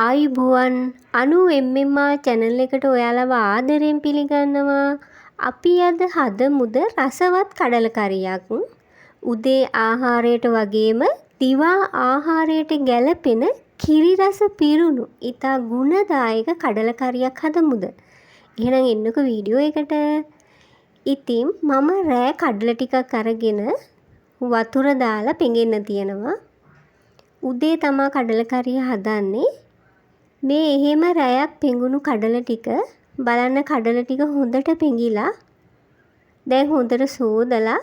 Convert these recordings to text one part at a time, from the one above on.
ආයුබෝවන් 90 channel එකට ඔයාලව ආදරෙන් පිළිගන්නවා. අපි අද හදමුද රසවත් කඩල කරියක්. උදේ ආහාරයට වගේම දිවා ආහාරයට ගැලපෙන කිරි රස පිරුණු ඉතා ගුණදායක කඩල කරියක් හදමුද. එහෙනම් එන්නකෝ වීඩියෝ එකට. ඉතින් මම රෑ කඩල ටිකක් අරගෙන වතුර දාලා පෙඟෙන්න තියනවා. උදේ තමා කඩල කරිය හදන්නේ. මේ එහෙම රැයක් පෙඟුණු කඩල ටික බලන්න කඩල ටික හොඳට පෙඟිලා දැන් හොඳට සෝදලා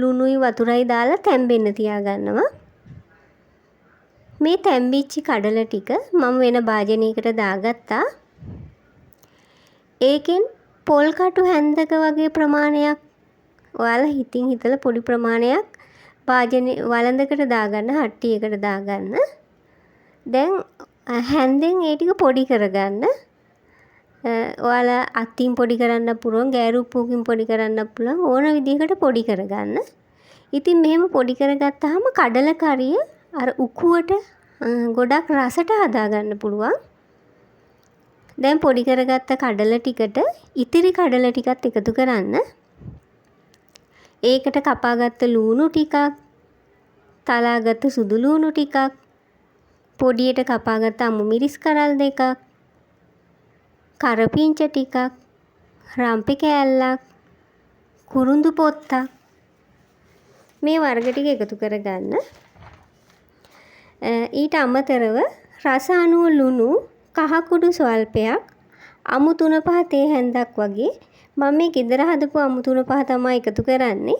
ලුණුයි වතුරයි දාලා තැම්බෙන්න තියාගන්නවා. මේ තැම්බිච්ච කඩල ටික මම වෙන භාජනයකට දාගත්තා. ඒකෙන් පොල් කටු හැන්දක වගේ ප්‍රමාණයක් ඔයාලා හිතින් හිතලා පොඩි ප්‍රමාණයක් භාජනේ වළඳකට දාගන්න, හට්ටියකට දාගන්න. දැන් හැන්දෙන් ඒ ටික පොඩි කරගන්න. ඔයාලා අතින් පොඩි කරන්න පුළුවන්, ගෑරුප්පුවකින් පොඩි කරන්න පුළුවන්, ඕන විදිහකට පොඩි කරගන්න. ඉතින් මෙහෙම පොඩි කරගත්තාම කඩල කරිය අර උකුවට ගොඩක් රසට හදාගන්න පුළුවන්. දැන් පොඩි කරගත්ත කඩල ටිකට ඉතිරි කඩල ටිකත් එකතු කරන්න. ඒකට කපාගත්ත ලූණු ටිකක්, තලාගත්ත සුදු ලූණු ටිකක්, පොඩියට කපාගත්ත අමු මිරිස් කරල් දෙකක්, කරපිංච ටිකක්, රම්පෙ කෑල්ලක්, කුරුඳු පොත්තක් මේ වර්ග ටික එකතු කරගන්න. ඊට අමතරව රස අනුව ලුණු කහ කුඩු ස්වල්පයක්, අමු 3-5 තේ හැන්දක් වගේ මම මේ ගෙදර හදපු අමු 3-5 තමයි එකතු කරන්නේ.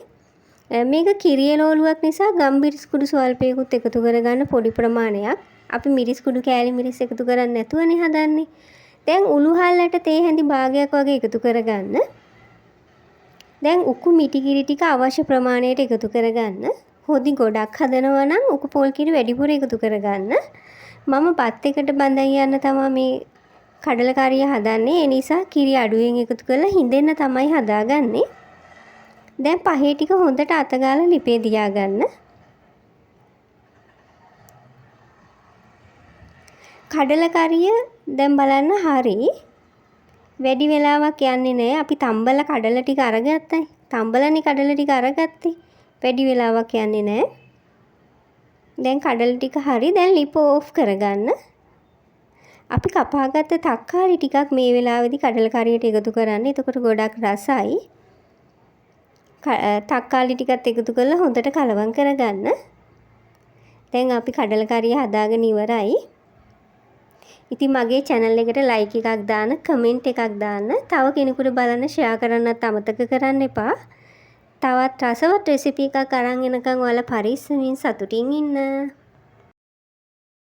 මේක කිරිය ලෝලුවක් නිසා ගම්මිරිස් කුඩු ස්වල්පයකුත් එකතු කරගන්න පොඩි ප්‍රමාණයක්. අපි මිරිස් කුඩු කෑලි මිරිස් එකතු කරන්නේ නැතුවනේ හදන්නේ. දැන් උණුහල්ලට තේ හැඳි භාගයක් වගේ එකතු කරගන්න. දැන් උකු මිටි කිරි ටික අවශ්‍ය ප්‍රමාණයට එකතු කරගන්න. හොදි ගොඩක් හදනවා නම් උකු පොල් කිරි වැඩිපුර එකතු කරගන්න. මම බත් එකට බඳන් යන්න තමයි මේ කඩල කරිය හදන්නේ. ඒ නිසා කිරි අඩුවෙන් එකතු කරලා හිඳෙන්න තමයි හදාගන්නේ. දැන් පහේ ටික හොඳට අතගාලා ලිපේ තියාගන්න. කඩල කරිය දැන් බලන්න හරි වැඩි වෙලාවක් යන්නේ නැහැ. අපි තම්බලා කඩල ටික අරගත්තයි. තම්බලානේ කඩල ටික අරගත්තේ. වැඩි වෙලාවක් යන්නේ නැහැ. දැන් කඩල ටික හරි. දැන් ලිප ඕෆ් කරගන්න. අපි කපාගත්ත තක්කාලි ටිකක් මේ වෙලාවේදී කඩල කරියට එකතු කරන්න. එතකොට ගොඩක් රසයි. තක්කාලි ටිකත් එකතු කරලා හොඳට කලවම් කරගන්න. දැන් අපි කඩල කරිය හදාගෙන ඉවරයි. ඉතින් මගේ channel එකට like එකක් දාන්න, comment එකක් දාන්න, තව කෙනෙකුට බලන්න share කරන්නත් අමතක කරන්න එපා. තවත් රසවත් recipe එකක් අරන් එනකන් ඔයාලා පරිස්සමින් සතුටින් ඉන්න.